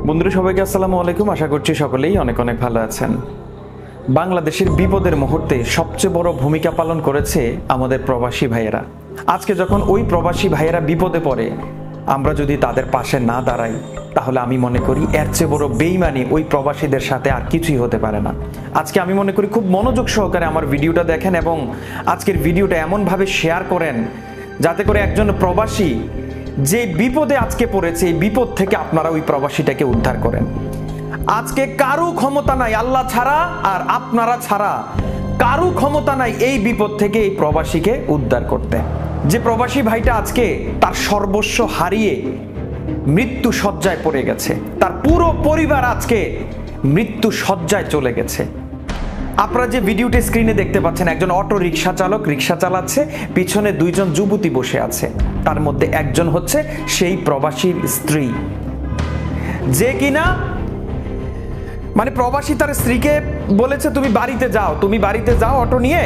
বন্ধুরা সবাইকে আসসালামু আলাইকুম। আশা করছি সকলেই অনেক অনেক ভালো আছেন। বাংলাদেশের বিপদের মুহূর্তে সবচেয়ে বড় ভূমিকা পালন করেছে আমাদের প্রবাসী ভাইয়েরা। আজকে যখন ওই প্রবাসী ভাইয়েরা বিপদে পড়ে আমরা যদি তাদের পাশে না দাঁড়াই তাহলে আমি মনে করি এর চেয়ে বড় বেইমানি ওই প্রবাসীদের সাথে আর কিছুই হতে পারে না। আজকে আমি মনে করি খুব মনোযোগ সহকারে আমার ভিডিওটা দেখেন এবং আজকের ভিডিওটা এমনভাবে শেয়ার করেন যাতে করে একজন প্রবাসী যে বিপদে আজকে পড়েছে এই বিপদ থেকে আপনারা ওই প্রবাসীটাকে উদ্ধার করেন। আজকে কারো ক্ষমতা নাই আল্লাহ ছাড়া আর আপনারা ছাড়া কারো ক্ষমতা নাই এই বিপদ থেকে এই প্রবাসীকে উদ্ধার করতে। যে প্রবাসী ভাইটা আজকে তার সর্বস্ব হারিয়ে মৃত্যু শয্যায় পড়ে গেছে, তার পুরো পরিবার আজকে মৃত্যু শয্যায় চলে গেছে। আপনারা যে ভিডিওটি স্ক্রিনে দেখতে পাচ্ছেন একজন অটো রিক্সা চালক রিক্সা চালাচ্ছে, পিছনে দুইজন যুবতী বসে আছে, তার মধ্যে একজন হচ্ছে সেই প্রবাসীর স্ত্রী, যে কিনা মানে প্রবাসী তার স্ত্রীকে বলেছে তুমি বাড়িতে যাও অটো নিয়ে,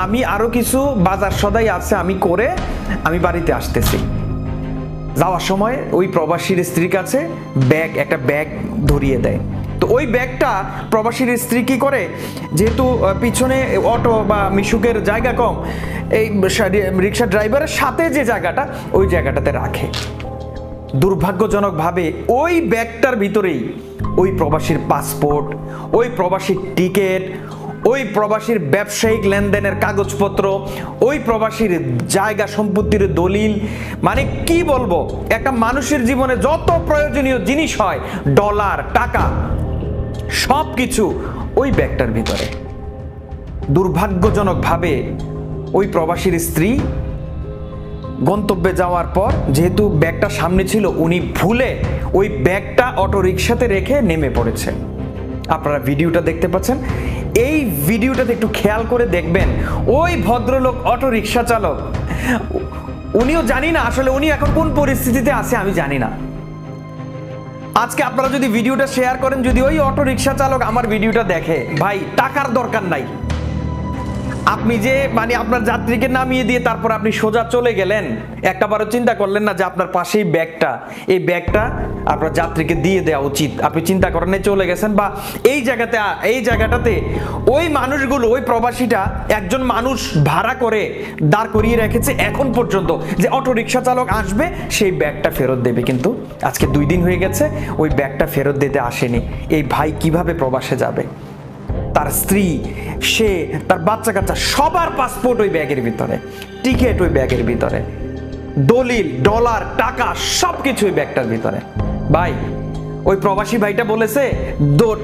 আমি আরো কিছু বাজার সদাই আছে আমি করে আমি বাড়িতে আসতেছি। যাওয়ার সময় ওই প্রবাসীর স্ত্রীর কাছে একটা ব্যাগ ধরিয়ে দেয়। তো ওই ব্যাগটা প্রবাসীর স্ত্রী কি করে, যেহেতু পিছনে অটো বা মিশুকের জায়গা কম, এই রিক্সা ড্রাইভারের সাথে যে জায়গাটা ওই জায়গাটাতে রাখে। দুর্ভাগ্যজনকভাবে ওই ব্যাগটার ভিতরেই ওই প্রবাসীর পাসপোর্ট, ওই প্রবাসীর টিকিট, ওই প্রবাসীর ব্যবসায়িক লেনদেনের কাগজপত্র, ওই প্রবাসীর জায়গা সম্পত্তির দলিল, মানে কি বলবো, একটা মানুষের জীবনে যত প্রয়োজনীয় জিনিস হয়, ডলার টাকা সব কিছু ওই ব্যাগটার ভিতরে। দুর্ভাগ্যজনকভাবে ওই প্রবাসীর স্ত্রী গন্তব্যে যাওয়ার পর যেহেতু ব্যাগটা সামনে ছিল উনি ভুলে ওই ব্যাগটা অটো রিক্সাতে রেখে নেমে পড়েছে। আপনারা ভিডিওটা দেখতে পাচ্ছেন, এই ভিডিওটাতে একটু খেয়াল করে দেখবেন ওই ভদ্রলোক অটো রিক্সা চালক, উনিও জানি না আসলে উনি এখন কোন পরিস্থিতিতে আছে আমি জানি না। আজকে আপনারা যদি ভিডিওটা শেয়ার করেন, যদি ওই অটো রিক্সা চালক আমার ভিডিওটা দেখে, ভাই টাকার দরকার নাই, আপনি যে মানে আপনার যাত্রীকে নামিয়ে দিয়ে তারপর আপনি সোজা চলে গেলেন, একটাবারও চিন্তা করলেন না যে আপনার পাশেই এই ব্যাগটা আপনার যাত্রীকে দিয়ে দেওয়া উচিত। আপনি চিন্তা করেন চলে গেছেন, বা এই জায়গাটাতে ওই মানুষগুলো, ওই প্রবাসীটা একজন মানুষ ভাড়া করে দাঁড় করিয়ে রেখেছে এখন পর্যন্ত যে অটো রিক্সা চালক আসবে সেই ব্যাগটা ফেরত দেবে, কিন্তু আজকে 2 দিন হয়ে গেছে ওই ব্যাগটা ফেরত দিতে আসেনি। এই ভাই কিভাবে প্রবাসে যাবে? তার স্ত্রী, সে, তার বাচ্চা কাচ্চা সবার পাসপোর্ট ওই ব্যাগের ভিতরে, টিকিট ওই ব্যাগের ভিতরে, দলিল, ডলার, টাকা সবকিছু ওই ব্যাগটার ভিতরে। ভাই ওই প্রবাসী ভাইটা বলেছে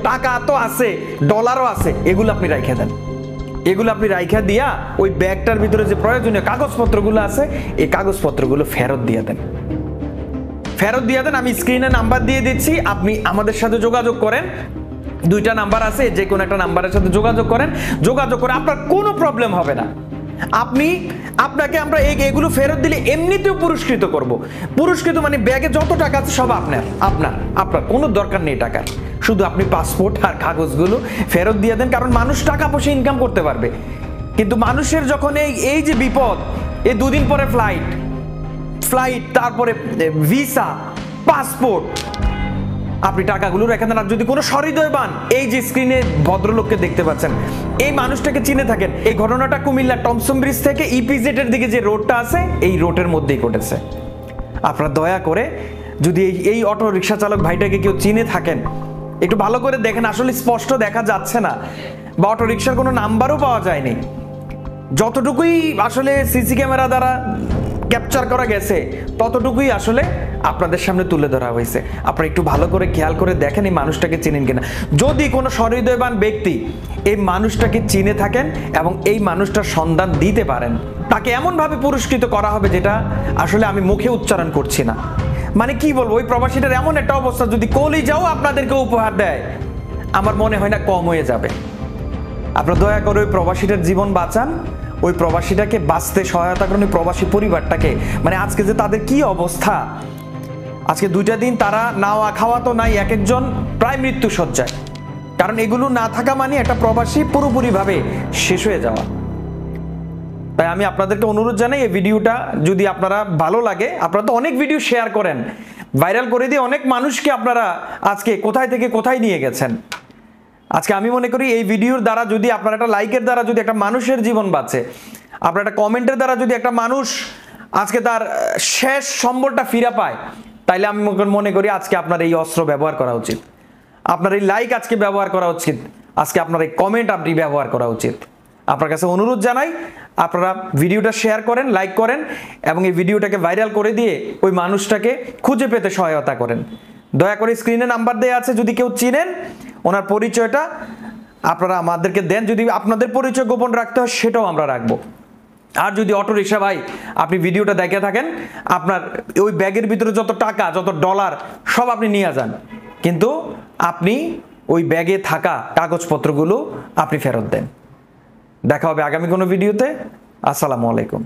টাকা তো আছে, ডলারও আছে, এগুলো আপনি রাইখা দেন, এগুলো আপনি রাইখা দিয়া ওই ব্যাগটার ভিতরে যে প্রয়োজনীয় কাগজপত্রগুলো আছে এই কাগজপত্রগুলো ফেরত দিয়ে দেন। আমি স্ক্রিনে নাম্বার দিয়ে দিচ্ছি, আপনি আমাদের সাথে যোগাযোগ করেন। 2টা নাম্বার আছে, যে কোনো একটা নাম্বারের সাথে যোগাযোগ করেন, যোগাযোগ করে আপনার কোনো প্রবলেম হবে না। আপনাকে আমরা এগুলো ফেরত দিলে এমনিতেও পুরস্কৃত করব। পুরস্কৃত মানে ব্যাগে যত টাকা আছে সব আপনার কোনো দরকার নেই টাকা, শুধু আপনি পাসপোর্ট আর কাগজগুলো ফেরত দিয়ে দেন। কারণ মানুষ টাকা পয়সা ইনকাম করতে পারবে, কিন্তু মানুষের যখন এই যে বিপদ, এই 2 দিন পরে ফ্লাইট তারপরে ভিসা, পাসপোর্ট, আপনি টাকাগুলো রেখে দেন। আর যদি কোনো সহৃদয়বান, এই যে স্ক্রিনে ভদ্রলোককে দেখতে পাচ্ছেন, এই মানুষটাকে চিনে থাকেন, এই ঘটনাটা কুমিল্লা টমসন ব্রিজ থেকে ইপিজেড এর দিকে যে রোডটা আছে এই রোডের মধ্যেই ঘটেছে। আপনারা দয়া করে যদি এই অটো রিক্সা চালক ভাইটাকে কেউ চিনে থাকেন একটু ভালো করে দেখেন, আসলে স্পষ্ট দেখা যাচ্ছে না বা অটো রিক্সার কোনো নাম্বারও পাওয়া যায়নি। যতটুকুই আসলে সিসি ক্যামেরা দ্বারা ক্যাপচার করা গেছে ততটুকুই আসলে আপনাদের সামনে তুলে ধরা হয়েছে। আপনারা একটু ভালো করে খেয়াল করে দেখেন এই মানুষটাকে চিনেন কিনা। যদি কোনো সহৃদয়বান ব্যক্তি এই মানুষটাকে চিনে থাকেন এবং এই মানুষটার সন্ধান দিতে পারেন, তাকে এমনভাবে পুরস্কৃত করা হবে যেটা আসলে আমি মুখে উচ্চারণ করছি না। মানে কি বলবো, ওই প্রবাসীটার এমন একটা অবস্থা, যদি কলিজাও আপনাদেরকে উপহার দেয় আমার মনে হয় না কম হয়ে যাবে। আপনারা দয়া করে ওই প্রবাসীটার জীবন বাঁচান, ওই প্রবাসীটাকে বাঁচতে সহায়তা করেন, ওই প্রবাসী পরিবারটাকে। মানে আজকে যে তাদের কি অবস্থা, আজকে 2টা দিন তারা খাওয়া তো নাই, এক একজন প্রায় মৃত্যু শয্যায়। কারণ এগুলো না থাকা মানে একটা প্রবাসী পুরোপুরিভাবে শেষ হয়ে যাওয়া। তাই আমি আপনাদেরকে অনুরোধ জানাই এই ভিডিওটা যদি আপনারা ভালো লাগে, আপনারা তো অনেক ভিডিও শেয়ার করেন, ভাইরাল করে দিয়ে অনেক মানুষকে আপনারা আজকে কোথায় থেকে কোথায় নিয়ে গেছেন। আজকে আমি মনে করি এই ভিডিওর দ্বারা যদি আপনার একটা লাইকের দ্বারা যদি একটা মানুষের জীবন বাঁচে, আপনার একটা কমেন্টের দ্বারা যদি একটা মানুষ আজকে তার শেষ সম্বলটা ফিরে পায়, তাইলে আমি মনে করি আজকে আপনার এই অস্ত্র ব্যবহার করা উচিত, আপনার এই লাইক আজকে ব্যবহার করা উচিত, আজকে আপনার এই কমেন্ট আপনি ব্যবহার করা উচিত। আপনার কাছে অনুরোধ জানাই, আপনারা ভিডিওটা শেয়ার করেন, লাইক করেন এবং এই ভিডিওটাকে ভাইরাল করে দিয়ে ওই মানুষটাকে খুঁজে পেতে সহায়তা করেন। দয়া করে স্ক্রিনে নাম্বার দেওয়া আছে, যদি কেউ চিনেন ওনার পরিচয়টা আপনারা আমাদেরকে দেন। যদি আপনাদের পরিচয় গোপন রাখতে হয় সেটাও আমরা রাখবো। আর যদি অটো রিক্সা ভাই আপনি ভিডিওটা দেখে থাকেন, আপনার ওই ব্যাগের ভিতরে যত টাকা যত ডলার সব আপনি নিয়ে যান, কিন্তু আপনি ওই ব্যাগে থাকা কাগজপত্রগুলো আপনি ফেরত দেন। দেখা হবে আগামী কোনো ভিডিওতে। আসসালামু আলাইকুম।